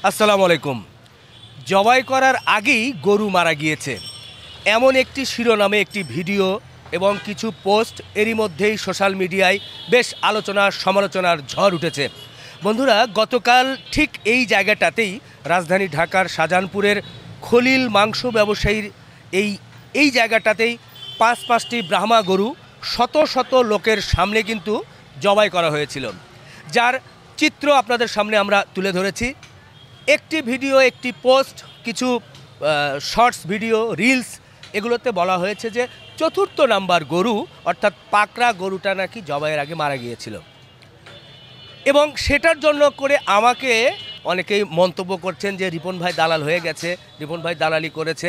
আসসালামু আলাইকুম। জবাই করার আগেই গরু মারা গিয়েছে এমন একটি শিরোনামে একটি ভিডিও এবং কিছু পোস্ট এরই মধ্যেই সোশ্যাল মিডিয়ায় বেশ আলোচনা সমালোচনার ঝড় উঠেছে। বন্ধুরা, গতকাল ঠিক এই জায়গাটাতেই রাজধানী ঢাকার শাহজাহানপুরের খলিল মাংস ব্যবসায়ীর এই জায়গাটাতেই পাঁচটি ব্রাহ্মা গরু শত শত লোকের সামনে কিন্তু জবাই করা হয়েছিল, যার চিত্র আপনাদের সামনে আমরা তুলে ধরেছি। একটি ভিডিও, একটি পোস্ট, কিছু শর্টস ভিডিও, রিলস, এগুলোতে বলা হয়েছে যে চতুর্থ নাম্বার গরু অর্থাৎ পাকড়া গরুটা নাকি জবাইয়ের আগে মারা গিয়েছিল, এবং সেটার জন্য করে আমাকে অনেকেই মন্তব্য করছেন যে রিপন ভাই দালাল হয়ে গেছে, রিপন ভাই দালালি করেছে,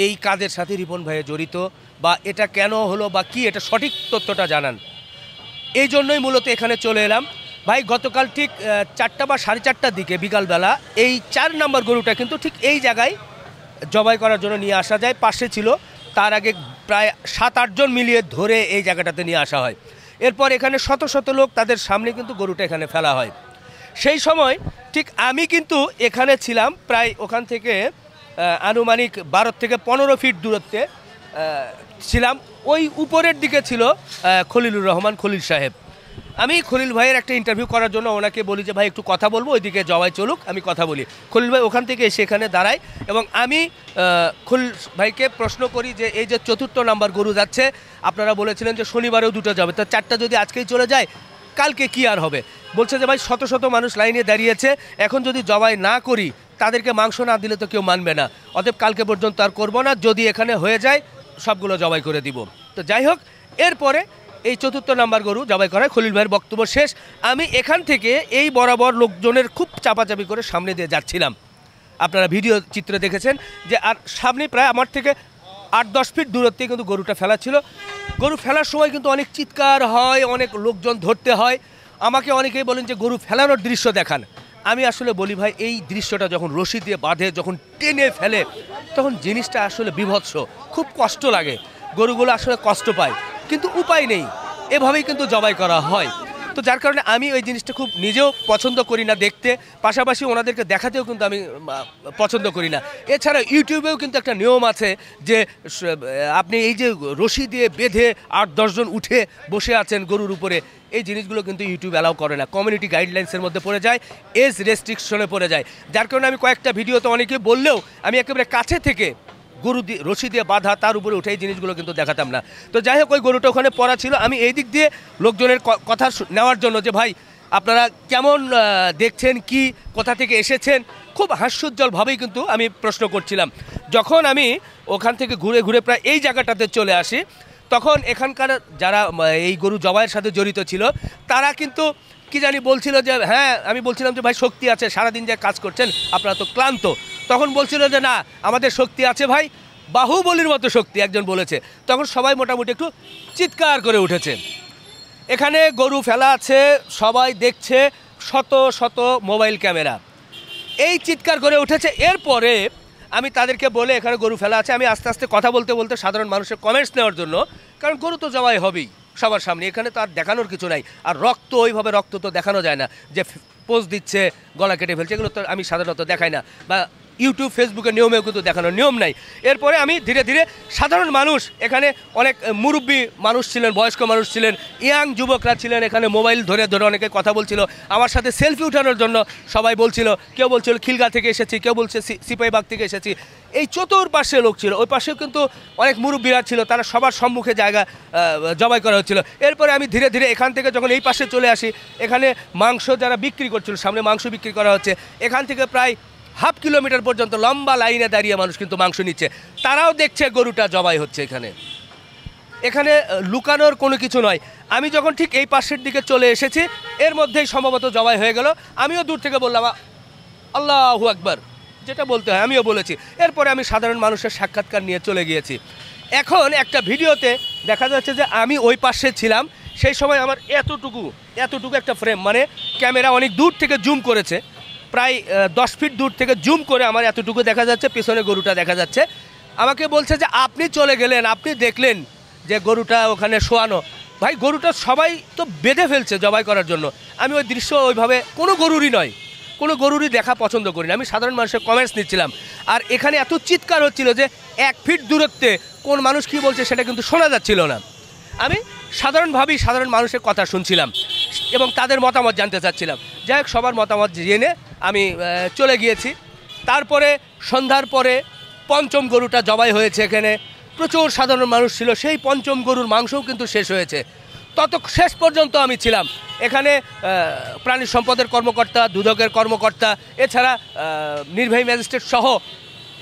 এই কাজের সাথে রিপন ভাইয়ে জড়িত, বা এটা কেন হলো বা কি, এটা সঠিক তথ্যটা জানান। এই জন্যই মূলত এখানে চলে এলাম। ভাই, গতকাল ঠিক 4টা বা 4:30টার দিকে বিকালবেলা এই 4 নম্বর গরুটা কিন্তু ঠিক এই জায়গায় জবাই করার জন্য নিয়ে আসা যায়। পাশে ছিল, তার আগে প্রায় 7-8 জন মিলিয়ে ধরে এই জায়গাটাতে নিয়ে আসা হয়। এরপর এখানে শত শত লোক, তাদের সামনে কিন্তু গরুটা এখানে ফেলা হয়। সেই সময় ঠিক আমি কিন্তু এখানে ছিলাম, প্রায় ওখান থেকে আনুমানিক 12 থেকে 15 ফিট দূরত্বে ছিলাম। ওই উপরের দিকে ছিল খলিলুর রহমান, খলিল সাহেব। আমি খলিল ভাইয়ের একটা ইন্টারভিউ করার জন্য ওনাকে বলি যে ভাই একটু কথা বলবো, ওইদিকে জবাই চলুক, আমি কথা বলি। খলিল ভাই ওখান থেকে এসে এখানে দাঁড়ায় এবং আমি খলিল ভাইকে প্রশ্ন করি যে এই যে চতুর্থ নাম্বার গরু যাচ্ছে, আপনারা বলেছিলেন যে শনিবারেও 2টা যাবে, তো 4টা যদি আজকেই চলে যায় কালকে কি আর হবে? বলছে যে ভাই শত শত মানুষ লাইনে দাঁড়িয়েছে, এখন যদি জবাই না করি তাদেরকে মাংস না দিলে তো কেউ মানবে না, অতএব কালকে পর্যন্ত আর করবো না, যদি এখানে হয়ে যায় সবগুলো জবাই করে দিব। তো যাই হোক, এরপরে এই চতুর্থ নাম্বার গরু জবাই করায় খলিল ভাইয়ের বক্তব্য শেষ। আমি এখান থেকে এই বরাবর লোকজনের খুব চাপাচাপি করে সামনে দিয়ে যাচ্ছিলাম। আপনারা ভিডিও চিত্রে দেখেছেন যে আর সামনে প্রায় আমার থেকে 8-10 ফিট দূরত্বে কিন্তু গরুটা ফেলা ছিল। গরু ফেলার সময় কিন্তু অনেক চিৎকার হয়, অনেক লোকজন ধরতে হয়। আমাকে অনেকেই বলেন যে গরু ফেলানোর দৃশ্য দেখান। আমি আসলে বলি ভাই, এই দৃশ্যটা যখন রশি দিয়ে বাঁধে, যখন টেনে ফেলে, তখন জিনিসটা আসলে বীভৎস, খুব কষ্ট লাগে, গরুগুলো আসলে কষ্ট পায়, কিন্তু উপায় নেই, এভাবেই কিন্তু জবাই করা হয়। তো যার কারণে আমি ওই জিনিসটা খুব নিজেও পছন্দ করি না দেখতে, পাশাপাশি ওনাদেরকে দেখাতেও কিন্তু আমি পছন্দ করি না। এছাড়া ইউটিউবেও কিন্তু একটা নিয়ম আছে যে আপনি এই যে রশি দিয়ে বেঁধে 8-10 জন উঠে বসে আছেন গরুর উপরে, এই জিনিসগুলো কিন্তু ইউটিউব অ্যালাউ করে না, কমিউনিটি গাইডলাইন্সের মধ্যে পড়ে যায়, এজ রেস্ট্রিকশনে পড়ে যায়। যার কারণে আমি কয়েকটা ভিডিওতে অনেকে বললেও আমি একেবারে কাছে থেকে গরু দিয়ে রশি দিয়ে বাঁধা, তার উপরে উঠে এই জিনিসগুলো কিন্তু দেখাতাম না। তো যাই হোক, ওই গরুটা ওখানে পড়া ছিল। আমি এই দিক দিয়ে লোকজনের কথা নেওয়ার জন্য যে ভাই আপনারা কেমন দেখছেন, কি কোথা থেকে এসেছেন, খুব হাস্যোজ্জ্বলভাবেই কিন্তু আমি প্রশ্ন করছিলাম। যখন আমি ওখান থেকে ঘুরে ঘুরে প্রায় এই জায়গাটাতে চলে আসি, তখন এখানকার যারা এই গরু জবাইয়ের সাথে জড়িত ছিল তারা কিন্তু কি জানি বলছিল যে হ্যাঁ, আমি বলছিলাম যে ভাই শক্তি আছে, সারাদিন যে কাজ করছেন আপনারা তো ক্লান্ত। তখন বলছিল যে না, আমাদের শক্তি আছে ভাই, বাহুবলীর মতো শক্তি একজন বলেছে। তখন সবাই মোটামুটি একটু চিৎকার করে উঠেছে। এখানে গরু ফেলা আছে, সবাই দেখছে, শত শত মোবাইল ক্যামেরা, এই চিৎকার করে উঠেছে। এরপরে আমি তাদেরকে বলে এখানে গরু ফেলা আছে, আমি আস্তে আস্তে কথা বলতে বলতে সাধারণ মানুষের কমেন্টস নেওয়ার জন্য, কারণ গরু তো জবাই হবেই সবার সামনে, এখানে তো আর দেখানোর কিছু নাই। আর রক্ত, ওইভাবে রক্ত তো দেখানো যায় না, যে পোজ দিচ্ছে, গলা কেটে ফেলছে, এগুলো তো আমি সাধারণত দেখাই না, বা ইউটিউব ফেসবুকের নিয়মেও কিন্তু দেখানোর নিয়ম নাই। এরপরে আমি ধীরে ধীরে সাধারণ মানুষ, এখানে অনেক মুরব্বী মানুষ ছিলেন, বয়স্ক মানুষ ছিলেন, ইয়াং যুবকরা ছিলেন, এখানে মোবাইল ধরে ধরে অনেকে কথা বলছিল, আমার সাথে সেলফি উঠানোর জন্য সবাই বলছিল, কেউ বলছিল খিলগা থেকে এসেছি, কেউ বলছে সিপাহীবাগ থেকে এসেছি। এই চতুর্পাশে লোক ছিল, ওই পাশেও কিন্তু অনেক মুরব্বীরা ছিল, তারা সবার সম্মুখে জায়গা জবাই করা হচ্ছিল। এরপরে আমি ধীরে ধীরে এখান থেকে যখন এই পাশে চলে আসি, এখানে মাংস যারা বিক্রি করছিল, সামনে মাংস বিক্রি করা হচ্ছে, এখান থেকে প্রায় 1/2 কিলোমিটার পর্যন্ত লম্বা লাইনে দাঁড়িয়ে মানুষ কিন্তু মাংস নিচ্ছে, তারাও দেখছে গরুটা জবাই হচ্ছে। এখানে লুকানোর কোনো কিছু নয়। আমি যখন ঠিক এই পাশের দিকে চলে এসেছি, এর মধ্যেই সম্ভবত জবাই হয়ে গেল। আমিও দূর থেকে বললাম আল্লাহু আকবার, যেটা বলতে হয় আমিও বলেছি। এরপরে আমি সাধারণ মানুষের সাক্ষাৎকার নিয়ে চলে গিয়েছি। এখন একটা ভিডিওতে দেখা যাচ্ছে যে আমি ওই পাশে ছিলাম, সেই সময় আমার এতটুকু একটা ফ্রেম, মানে ক্যামেরা অনেক দূর থেকে জুম করেছে, প্রায় 10 ফিট দূর থেকে জুম করে আমার এতটুকু দেখা যাচ্ছে, পেছনে গরুটা দেখা যাচ্ছে। আমাকে বলছে যে আপনি চলে গেলেন, আপনি দেখলেন যে গরুটা ওখানে শোয়ানো। ভাই, গরুটা সবাই তো বেঁধে ফেলছে জবাই করার জন্য, আমি ওই দৃশ্য ওইভাবে, কোনো গরুরই নয়, কোনো গরুরই দেখা পছন্দ করি না, আমি সাধারণ মানুষের কমেন্টস নিচ্ছিলাম। আর এখানে এত চিৎকার হচ্ছিল যে 1 ফিট দূরত্বে কোন মানুষ কী বলছে সেটা কিন্তু শোনা যাচ্ছিল না। আমি সাধারণভাবেই সাধারণ মানুষের কথা শুনছিলাম এবং তাদের মতামত জানতে চাচ্ছিলাম। যাই হোক, সবার মতামত জেনে আমি চলে গিয়েছি। তারপরে সন্ধ্যার পরে পঞ্চম গরুটা জবাই হয়েছে। এখানে প্রচুর সাধারণ মানুষ ছিল। সেই পঞ্চম গরুর মাংসও কিন্তু শেষ হয়েছে। শেষ পর্যন্ত আমি ছিলাম এখানে। প্রাণী সম্পদের কর্মকর্তা, দুদকের কর্মকর্তা, এছাড়া নির্বাহী ম্যাজিস্ট্রেট সহ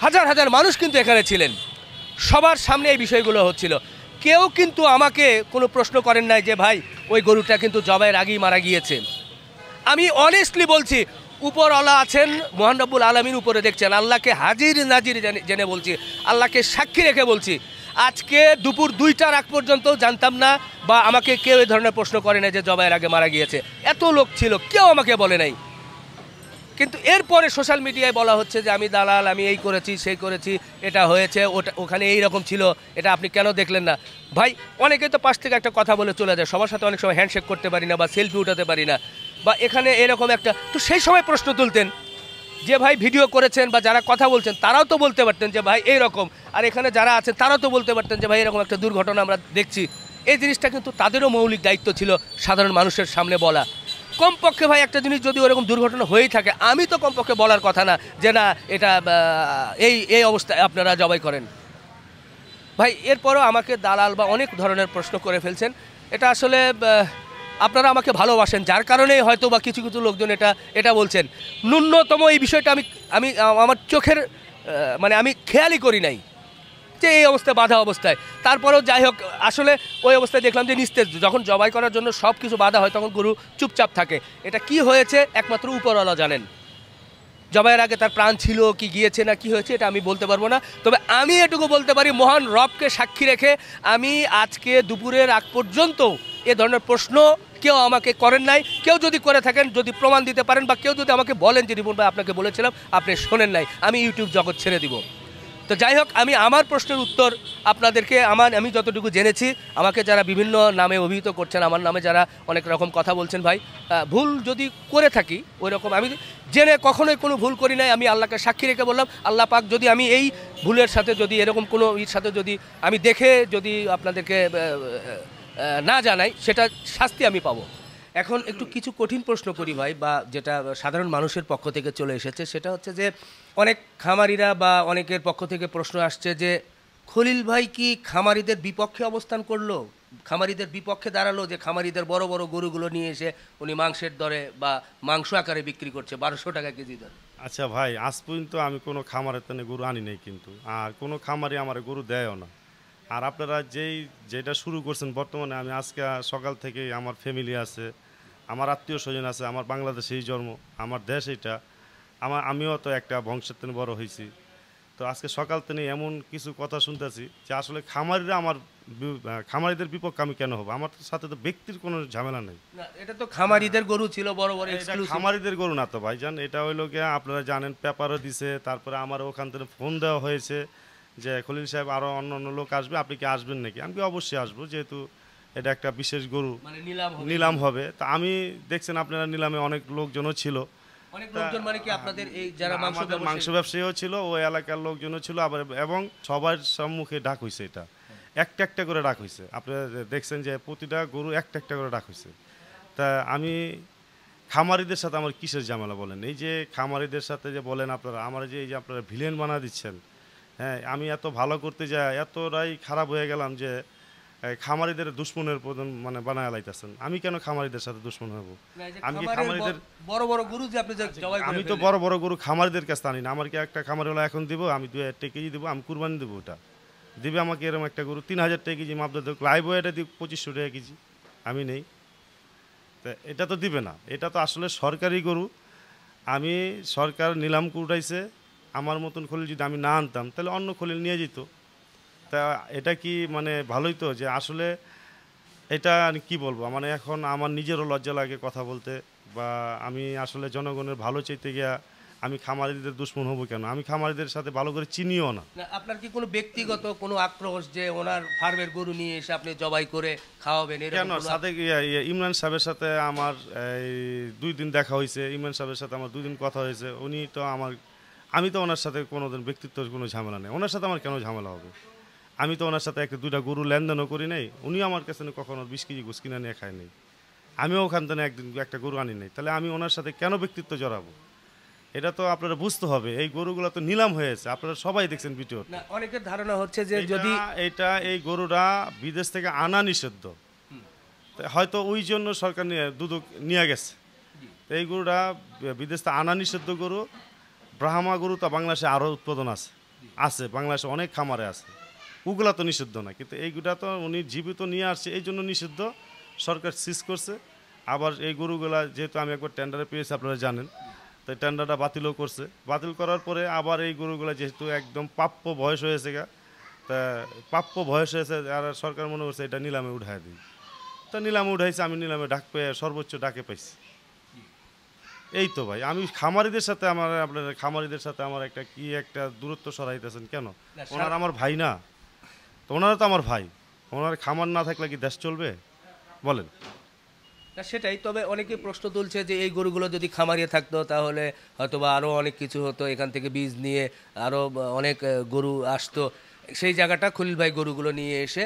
হাজার হাজার মানুষ কিন্তু এখানে ছিলেন। সবার সামনে এই বিষয়গুলো হচ্ছিল। কেউ কিন্তু আমাকে কোনো প্রশ্ন করেন নাই যে ভাই ওই গরুটা কিন্তু জবাইয়ের আগেই মারা গিয়েছে। আমি অনেস্টলি বলছি, উপরওয়ালা আছেন, মহান রব্বুল আলামিন উপরে দেখছেন, আল্লাহকে হাজির নাজির জেনে বলছি, আল্লাহকে সাক্ষী রেখে বলছি, আজকে দুপুর 2টার আগ পর্যন্ত জানতাম না বা আমাকে কেউ এই ধরনের প্রশ্ন করে না যে জবাইয়ের আগে মারা গিয়েছে। এত লোক ছিল, কেউ আমাকে বলে নাই। কিন্তু এরপরে সোশ্যাল মিডিয়ায় বলা হচ্ছে যে আমি দালাল, আমি এই করেছি সেই করেছি, এটা হয়েছে, ওখানে এই রকম ছিল, এটা আপনি কেন দেখলেন না? ভাই, অনেকে তো পাশ থেকে একটা কথা বলে চলে যায়, সবার সাথে অনেক সময় হ্যান্ডশেক করতে পারি না বা সেলফি উঠাতে পারি না, বা এখানে এরকম একটা, তো সেই সময় প্রশ্ন তুলতেন যে ভাই ভিডিও করেছেন বা যারা কথা বলছেন তারাও তো বলতে পারতেন যে ভাই এইরকম, আর এখানে যারা আছেন তারাও তো বলতে পারতেন যে ভাই এরকম একটা দুর্ঘটনা আমরা দেখছি। এই জিনিসটা কিন্তু তাদেরও মৌলিক দায়িত্ব ছিল সাধারণ মানুষের সামনে বলা। কমপক্ষে ভাই একটা জিনিস যদি ওরকম দুর্ঘটনা হয়েই থাকে, আমি তো কমপক্ষে বলার কথা না যে না এটা এই অবস্থায় আপনারা জবাই করেন। ভাই এরপরও আমাকে দালাল বা অনেক ধরনের প্রশ্ন করে ফেলছেন। এটা আসলে আপনারা আমাকে ভালোবাসেন, যার কারণেই হয়তো বা কিছু কিছু লোকজন এটা বলছেন। ন্যূনতম এই বিষয়টা আমি আমার চোখের মানে আমি খেয়ালই করি নাই যে এই অবস্থায়, বাধা অবস্থায়। তারপরেও যাই হোক, আসলে ওই অবস্থায় দেখলাম যে নিস্তেজ, যখন জবাই করার জন্য সব কিছু বাধা হয় তখন গরু চুপচাপ থাকে। এটা কি হয়েছে একমাত্র উপরওয়ালা জানেন। জবাইয়ের আগে তার প্রাণ ছিল কি গিয়েছে না কি হয়েছে এটা আমি বলতে পারবো না। তবে আমি এটুকু বলতে পারি, মহান রবকে সাক্ষী রেখে আমি আজকে দুপুরের আগ পর্যন্ত এ ধরনের প্রশ্ন কেউ আমাকে করেন নাই। কেউ যদি করে থাকেন, যদি প্রমাণ দিতে পারেন বা কেউ যদি আমাকে বলেন যে রিপন ভাই আপনাকে বলেছিলাম আপনি শোনেন নাই, আমি ইউটিউব জগৎ ছেড়ে দিব। তো যাই হোক, আমি আমার প্রশ্নের উত্তর আপনাদেরকে আমি যতটুকু জেনেছি, আমাকে যারা বিভিন্ন নামে অভিহিত করছেন, আমার নামে যারা অনেক রকম কথা বলছেন, ভাই ভুল যদি করে থাকি ওই রকম, আমি জেনে কখনোই কোনো ভুল করি নাই। আমি আল্লাহকে সাক্ষী রেখে বললাম, আল্লাহ পাক যদি আমি এই ভুলের সাথে যদি এরকম কোনো সাথে যদি আমি দেখে যদি আপনাদেরকে না জানাই, সেটা শাস্তি আমি পাবো। এখন একটু কিছু কঠিন প্রশ্ন করি ভাই, বা যেটা সাধারণ মানুষের পক্ষ থেকে চলে এসেছে, সেটা হচ্ছে যে অনেক খামারিরা বা অনেকের পক্ষ থেকে প্রশ্ন আসছে যে খলিল ভাই কি খামারিদের বিপক্ষে অবস্থান করলো, খামারিদের বিপক্ষে দাঁড়ালো, যে খামারিদের বড় বড় গরুগুলো নিয়ে এসে উনি মাংসের দরে বা মাংস আকারে বিক্রি করছে 1200 টাকা কেজি দরে। আচ্ছা ভাই, আজ পর্যন্ত আমি কোনো খামারের তেনে গরু আনি নাই, কিন্তু আর কোনো খামারি আমার গরু দেয়ও না। আর আপনারা যেটা শুরু করছেন বর্তমানে, আমি আজকে সকাল থেকেই আমার ফ্যামিলি আছে, আমার আত্মীয় স্বজন আছে, আমার বাংলাদেশেই জন্ম, আমার দেশ এটা, আমিও তো একটা বংশের তেনে বড় হয়েছি। তো আজকে সকাল থেকে এমন কিছু কথা শুনতেছি যে আসলে খামারিদের বিপক্ষে আমি কেন হবো? আমার সাথে তো ব্যক্তির কোনো ঝামেলা নেই। এটা তো খামারিদের গরু ছিল, বড় বড় খামারিদের গরু না তো ভাইজান, এটা হইলো গিয়ে আপনারা জানেন, পেপারও দিছে, তারপরে আমার ওখান থেকে ফোন দেওয়া হয়েছে যে খলিল সাহেব আরও অন্য অন্য লোক আসবে, আপনি কি আসবেন নাকি? আমি অবশ্যই আসবো, যেহেতু এটা একটা বিশেষ গরু, মানে নিলাম হবে। তা আমি দেখছেন আপনারা নিলামে অনেক লোকজনও ছিল, অনেক লোকজন, মানে কি আপনাদের এই যারা মাংস ব্যবসায়ীও ছিল, ওই এলাকার লোকজনও ছিল, আবার এবং সবার সম্মুখে ডাক হয়েছে, এটা একটা একটা করে ডাক হয়েছে। আপনারা দেখছেন যে প্রতিটা গরু একটা একটা করে ডাক হয়েছে। তা আমি খামারিদের সাথে আমার কিসের ঝামেলা বলেন? এই যে খামারিদের সাথে যে বলেন আপনারা, আমার যে এই যে আপনারা ভিলেন বানা দিচ্ছেন, হ্যাঁ, আমি এত ভালো করতে যাই এতটাই খারাপ হয়ে গেলাম যে খামারিদের দুশ্মনের প্রধান মানে বানায় লাইতেছেন। আমি কেন খামারিদের সাথে দুশ্মন হব? আমি কি খামারিদের বড় বড় গরু যে আপনি জবাই করেন, আমি তো বড় বড় গরু খামারিদের কাছে আনি না। আমার কি একটা খামারি হলো এখন দিব, আমি 2000 কেজি দেবো, আমি কুরবানি দেবো, ওটা দিবে আমাকে এরকম একটা গরু 3000 টাকা কেজি মাপ দেবো, লাইভ ওয়েটে দিব 2500 টাকা কেজি, আমি নেই। তা এটা তো দিবে না, এটা তো আসলে সরকারি গরু। আমি সরকার নিলাম উঠাইছে, আমার মতন খলিল যদি আমি না আনতাম তাহলে অন্য খলিল নিয়ে যেত। তা এটা কি মানে ভালোই তো, যে আসলে এটা কি বলবো, মানে এখন আমার নিজেরও লজ্জা লাগে কথা বলতে, বা আমি আসলে জনগণের ভালো চাইতে গিয়া আমি খামারিদের দুশ্মন হব কেন? আমি খামারিদের সাথে ভালো করে চিনিও না। না, আপনার কি কোনো ব্যক্তিগত কোনো আক্রোশ যে ওনার ফার্মের গরু নিয়ে এসে আপনি জবাই করে খাওয়াবেন এরকম কেন? কোনো- সাথে ইমরান সাহেবের সাথে আমার এই 2 দিন দেখা হয়েছে, ইমরান সাহেবের সাথে আমার 2 দিন কথা হয়েছে। উনি তো আমি তো ওনার সাথে কোনোদিন ব্যক্তিত্বের কোনো ঝামেলা নেই। ওনার সাথে আমার কেন ঝামেলা হবে? আমি তো ওনার সাথে 1-2টা গরু লেনদেনও করি নাই। উনি আমার কাছে কখনো 20 কেজি গোস কিনে নিয়ে খায় নাই। আমিও ওখান থেকে একদিন একটা গরু আনি নাই। তাহলে আমি ওনার সাথে কেন ব্যক্তিত্ব জড়াবো? এটা তো আপনারা বুঝতে হবে। এই গরুগুলো তো নিলাম হয়েছে, আপনারা সবাই দেখছেন ভিডিও। না, অনেকের ধারণা হচ্ছে যে যদি এই গরুটা বিদেশ থেকে আনা নিষিদ্ধ, তো হয়তো ওই জন্য সরকার দুদক নিয়ে গেছে। তো এই গরুটা বিদেশ থেকে আনা নিষিদ্ধ গরু। ব্রাহ্মা গরু তো বাংলাদেশে আরও উৎপাদন আছে বাংলাদেশে অনেক খামারে আছে, ওগুলা তো নিষিদ্ধ না। কিন্তু এইগুলা তো উনি জীবিত নিয়ে আসছে, এই জন্য নিষিদ্ধ, সরকার সিজ করছে। আবার এই গরুগুলা যেহেতু আমি একবার টেন্ডারে পেয়েছি, আপনারা জানেন, তো টেন্ডারটা বাতিলও করছে। বাতিল করার পরে আবার এই গরুগুলা যেহেতু একদম প্রাপ্য বয়স হয়েছে তা প্রাপ্য বয়স হয়েছে, আর সরকার মনে করছে এটা নিলামে উঠাই দিই। তা নিলামে উঠাইছে, আমি নিলামে ডাক পেয়ে সর্বোচ্চ ডাকে পাইছি। এই তো ভাই, আমি খামারিদের সাথে আপনার খামারিদের সাথে আমার একটা দূরত্ব সরাইতেছেন কেন? ওনারা আমার ভাই না? তো ওনারা তো আমার ভাই। ওনার খামার না থাকলে কি দেশ চলবে বলেন? না, সেটাই। তবে অনেকে প্রশ্ন তুলছে যে এই গরুগুলো যদি খামারিয়ে থাকতো তাহলে হয়তোবা আরও অনেক কিছু হতো, এখান থেকে বীজ নিয়ে আরও অনেক গরু আসতো। সেই জায়গাটা খলিল ভাই গরুগুলো নিয়ে এসে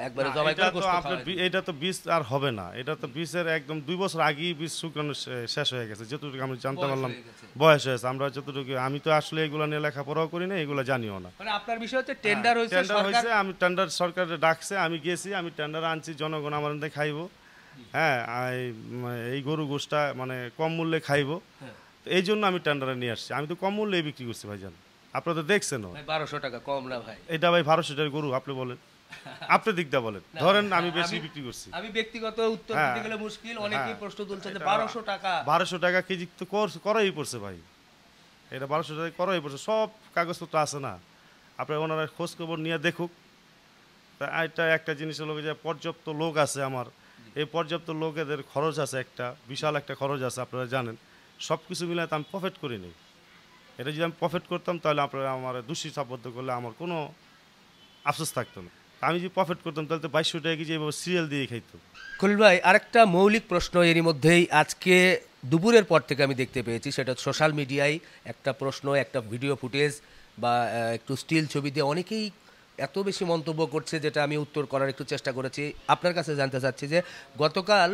একবারে জবাই করে গোশত খাওয়ায়। এটা তো বীজ আর হবে না। এটা তো বীজের একদম 2 বছর আগেই বীজ শুকানো শেষ হয়ে গেছে, যতটুকু আমি জানতে পারলাম। বয়স হয়েছে, আমরা যতটুকু, আমি তো আসলে এগুলো নিয়ে লেখাপড়াও করি না, এগুলো জানিও না। মানে আপনার বিষয় হচ্ছে টেন্ডার হয়েছে, আমি টেন্ডার সরকারে ডাকছে, আমি গেছি, আমি টেন্ডার আনছি, জনগণ আমার মধ্যে খাইবো। হ্যাঁ, এই গরু গোশটা মানে কম মূল্যে খাইবো, এই জন্য আমি টেন্ডারে নিয়ে আসছি। আমি তো কম মূল্যে বিক্রি করছি ভাইজান, আপনারা তো দেখছেন। 1200 টাকা কম না ভাই? এটা ভাই 1200 টাকার গরু, আপনি বলেন, আপনি দিকটা বলেন। ধরেন আমি বেশি বিক্রি করছি। আমি ব্যক্তিগত উত্তর দিতে গেলে মুশকিল। অনেকেই প্রশ্ন তুলছে যে 1200 টাকা 1200 টাকা কেজি তো করাই পড়ছে ভাই। এটা 1200 টাকা করাই পড়ছে, সব কাগজপত্র আছে না? আপনার ওনারা খোঁজ খবর নিয়ে দেখুক। তা এটা একটা জিনিস হলো যে পর্যাপ্ত লোক আছে আমার, এই পর্যাপ্ত লোকেদের খরচ আছে, একটা বিশাল একটা খরচ আছে, আপনারা জানেন। সব কিছু মিলে তো আমি প্রফিট করি নি। এটা যদি আমি প্রফিট করতাম তাহলে আপনারা আমার দোষী সাব্যস্ত করলে আমার কোনো আফসোস থাকতো না। আমি যদি প্রফিট করতাম তাহলে তো 2200 টাকা কেজি এভাবে সিরিয়াল দিয়ে খাইতো। খলিল ভাই, আরেকটা মৌলিক প্রশ্ন এরই মধ্যেই আজকে দুপুরের পর থেকে আমি দেখতে পেয়েছি, সেটা সোশ্যাল মিডিয়ায় একটা প্রশ্ন, একটা ভিডিও ফুটেজ বা একটু স্টিল ছবি দিয়ে অনেকেই এত বেশি মন্তব্য করছে, যেটা আমি উত্তর করার একটু চেষ্টা করেছি। আপনার কাছে জানতে চাচ্ছি যে গতকাল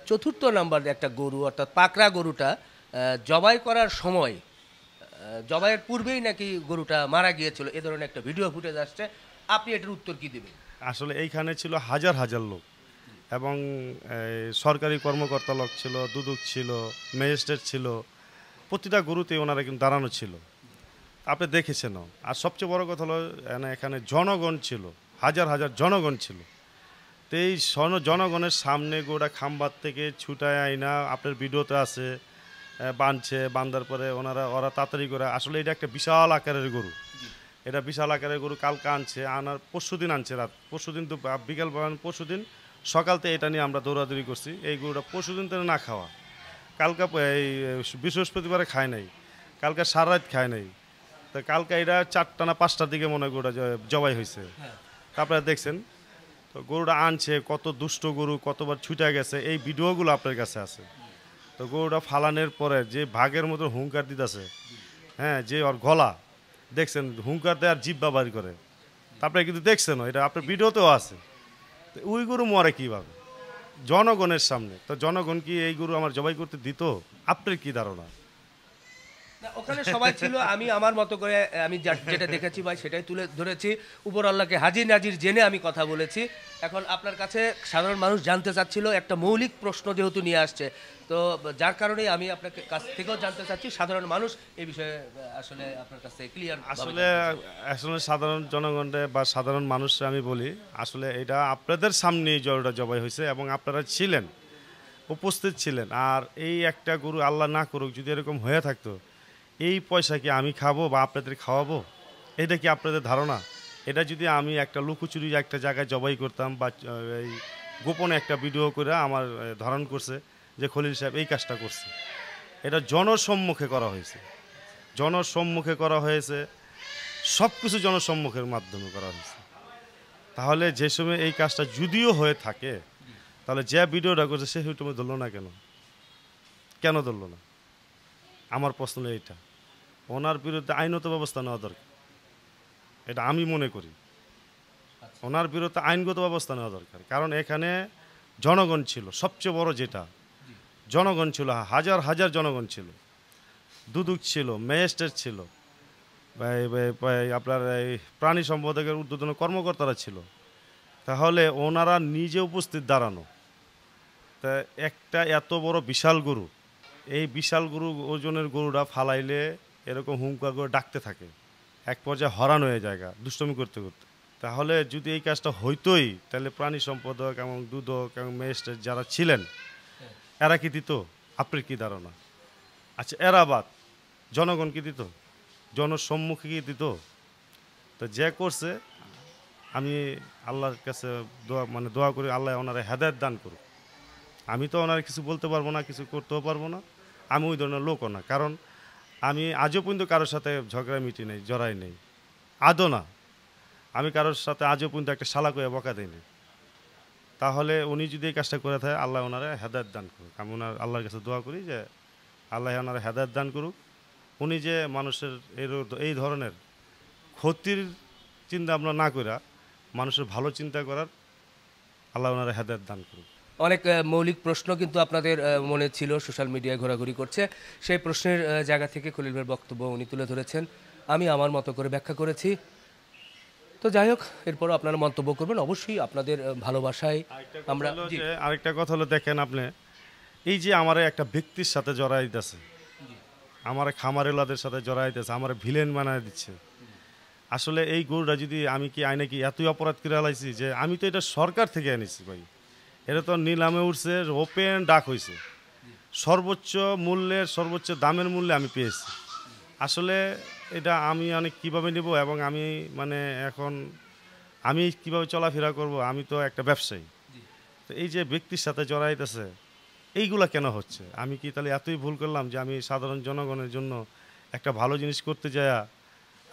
4র্থ নাম্বার একটা গরু, অর্থাৎ পাকড়া গরুটা জবাই করার সময়, জবাইয়ের পূর্বেই নাকি গরুটা মারা গিয়েছিল, এ ধরনের একটা ভিডিও ফুটেজ আসছে। আপনি এটার উত্তর কি দেবেন? আসলে এইখানে ছিল হাজার হাজার লোক, এবং সরকারি কর্মকর্তা লোক ছিল, দুদক ছিল, ম্যাজিস্ট্রেট ছিল, প্রতিটা গরুতে ওনারা কিন্তু দাঁড়ানো ছিল, আপনি দেখেছেন। আর সবচেয়ে বড় কথা হলো এখানে জনগণ ছিল, হাজার হাজার জনগণ ছিল। তো এই জনগণের সামনে গোটা খাম্বার থেকে ছুটায় আইনা, আপনার ভিডিওতে আছে, বান্ধার পরে ওরা তাড়াতাড়ি করে, আসলে এটা একটা বিশাল আকারের গরু। এটা বিশাল আকারের গরু কালকে আনার পরশুদিন আনছে, পরশুদিন তো বিকেল, পরশুদিন সকালতে এটা নিয়ে আমরা দৌড়াদৌড়ি করছি। এই গরুটা পরশুদিন তো না খাওয়া, কালকে এই বৃহস্পতিবারে খায় নাই, কালকে সারা রাত খায় নাই। তো কালকে এটা 4টা না 5টার দিকে মনে হয় গরুটা জবাই হয়েছে। তারপরে দেখছেন তো গরুটা আনছে, কত দুষ্ট গরু, কতবার ছুটে গেছে, এই ভিডিওগুলো আপনার কাছে আছে। তো গরুটা ফালানোর পরে যে ভাগের মতো হুঙ্কার দিতেছে, হ্যাঁ, যে ওর গলা দেখছেন, হুঙ্কার দেয় আর জিব্বা বাড়ি করে, তারপরে কিন্তু দেখছেন এটা আপনার ভিডিওতেও আছে। তো ওই গরু মরে কীভাবে জনগণের সামনে? তো জনগণ কি এই গরু আমার জবাই করতে দিত? আপনার কি ধারণা? না, ওখানে সবাই ছিল। আমি আমার মতো করে আমি যেটা দেখেছি ভাই সেটাই তুলে ধরেছি। উপর আল্লাহকে হাজির নাজির জেনে আমি কথা বলেছি। এখন আপনার কাছে সাধারণ মানুষ জানতে চাচ্ছিল, একটা মৌলিক প্রশ্ন যেহেতু নিয়ে আসছে, তো যার কারণেই আমি আপনাকে কাছ থেকেও জানতে চাচ্ছি সাধারণ মানুষ এই বিষয়ে আসলে আপনার কাছে ক্লিয়ার। আসলে সাধারণ জনগণের বা সাধারণ মানুষরা আমি বলি, আসলে এটা আপনাদের সামনেই জলটা জবাই হয়েছে এবং আপনারা ছিলেন, উপস্থিত ছিলেন। আর এই একটা গরু আল্লাহ না করুক যদি এরকম হয়ে থাকতো, এই পয়সা কি আমি খাবো বা আপনাদের খাওয়াবো? এটা কি আপনাদের ধারণা? এটা যদি আমি একটা লুকোচুরি একটা জায়গায় জবাই করতাম বা এই গোপনে একটা ভিডিও করে আমার ধারণ করছে যে খলিল সাহেব এই কাজটা করছে, এটা জনসম্মুখে করা হয়েছে, জনসম্মুখে করা হয়েছে, সব কিছু জনসম্মুখের মাধ্যমে করা হয়েছে। তাহলে যে সময় এই কাজটা যদিও হয়ে থাকে, তাহলে যে ভিডিওটা করছে সে ইউটিউবে ধরলো না কেন? কেন ধরলো না? আমার প্রশ্ন এইটা। ওনার বিরুদ্ধে আইনত ব্যবস্থা নেওয়া দরকার, এটা আমি মনে করি। ওনার বিরুদ্ধে আইনগত ব্যবস্থা নেওয়া দরকার, কারণ এখানে জনগণ ছিল, সবচেয়ে বড় যেটা জনগণ ছিল, হাজার হাজার জনগণ ছিল, দুদক ছিল, ম্যাজিস্ট্রেট ছিল, আপনার এই প্রাণী সম্পদের ঊর্ধ্বতন কর্মকর্তারা ছিল। তাহলে ওনারা নিজে উপস্থিত দাঁড়ানো, তা একটা এত বড় বিশাল গরু, এই বিশাল গরু ওজনের গরুটা ফালাইলে এরকম হুঙ্কার করে ডাকতে থাকে, এক পর্যায়ে হরান হয়ে জায়গা দুষ্টমি করতে করতে। তাহলে যদি এই কাজটা হইতোই, তাহলে প্রাণী সম্পাদক এবং দুদক এবং ম্যাজিস্ট্রেট যারা ছিলেন এরা কি দিত? আপনার কি ধারণা? আচ্ছা, এরা বাদ, জনগণ কি দিত? জনসম্মুখে কি দিত? তো যে করছে, আমি আল্লাহর কাছে দোয়া করি আল্লাহ ওনারা হেদায়েত দান করুক। আমি তো ওনারা কিছু বলতে পারবো না, কিছু করতেও পারবো না, আমি ওই ধরনের লোকও না। কারণ আমি আজও পর্যন্ত কারোর সাথে ঝগড়া মিটি নেই, জড়াই নেই, আদৌ না। আমি কারোর সাথে আজও পর্যন্ত একটা শালা করে বকা দিইনি। তাহলে উনি যদি এই কাজটা করে থাকে, আল্লাহ ওনারা হেদায়েত দান করুক। আমি ওনার আল্লাহর কাছে দোয়া করি যে আল্লাহ ওনারা হেদায়েত দান করুক। উনি যে মানুষের এই ধরনের ক্ষতির চিন্তা আমরা না করা, মানুষের ভালো চিন্তা করার আল্লাহ ওনারা হেদায়েত দান করুক। অনেক মৌলিক প্রশ্ন কিন্তু আপনাদের মনে ছিল, সোশ্যাল মিডিয়ায় ঘোরাঘুরি করছে। সেই প্রশ্নের জায়গা থেকে খলিল ভাইয়ের বক্তব্য উনি তুলে ধরেছেন, আমি আমার মতো করে ব্যাখ্যা করেছি। তো যাই হোক, এরপরও আপনারা মন্তব্য করবেন অবশ্যই আপনাদের ভালোবাসায়। আমরা আরেকটা কথা হলো, দেখেন আপনি, এই যে আমার একটা ব্যক্তির সাথে জড়াই দিতেছে, আমার খামারেলাদের সাথে জড়াই দিতেছে, আমার ভিলেন বানায় দিচ্ছে। আসলে এই গরুটা যদি আমি কি আইনে কি এতই অপরাধ করে আলাইছি যে আমি তো এটা সরকার থেকে এনেছি ভাই, এটা তো নিলামে উঠছে, ওপেন ডাক হয়েছে, সর্বোচ্চ মূল্যের সর্বোচ্চ দামের মূল্যে আমি পেয়েছি। আসলে এটা আমি অনেক কীভাবে নেব, এবং আমি মানে এখন আমি কিভাবে চলাফেরা করব? আমি তো একটা ব্যবসায়ী। তো এই যে ব্যক্তির সাথে জড়াইতেছে, এইগুলা কেন হচ্ছে? আমি কি তাহলে এতই ভুল করলাম যে আমি সাধারণ জনগণের জন্য একটা ভালো জিনিস করতে যাইয়া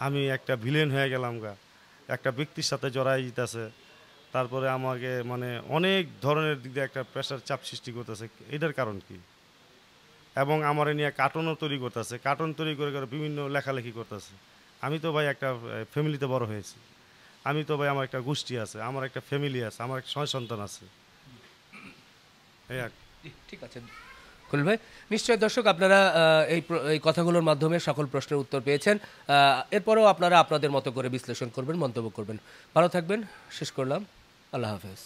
আমি একটা ভিলেন হয়ে গেলাম গা? একটা ব্যক্তির সাথে জড়াই দিতেছে, তারপরে আমাকে মানে অনেক ধরনের দিক দিয়ে একটা প্রেশার চাপ সৃষ্টি করতেছে। এটার কারণ কি? এবং আমার নিয়ে কার্টুনও তৈরি করতেছে, কার্টুন তৈরি করে করে বিভিন্ন লেখালেখি করতেছে। আমি তো ভাই একটা ফ্যামিলিতে বড় হয়েছি, আমি তো ভাই আমার একটা গোষ্ঠী আছে, আমার একটা ফ্যামিলি আছে, আমার একটা সন্তান আছে। ঠিক আছে খলিল ভাই, নিশ্চয় দর্শক আপনারা এই কথাগুলোর মাধ্যমে সকল প্রশ্নের উত্তর পেয়েছেন। এরপরেও আপনারা আপনাদের মতো করে বিশ্লেষণ করবেন, মন্তব্য করবেন। ভালো থাকবেন, শেষ করলাম, আল্লাহ হাফেজ।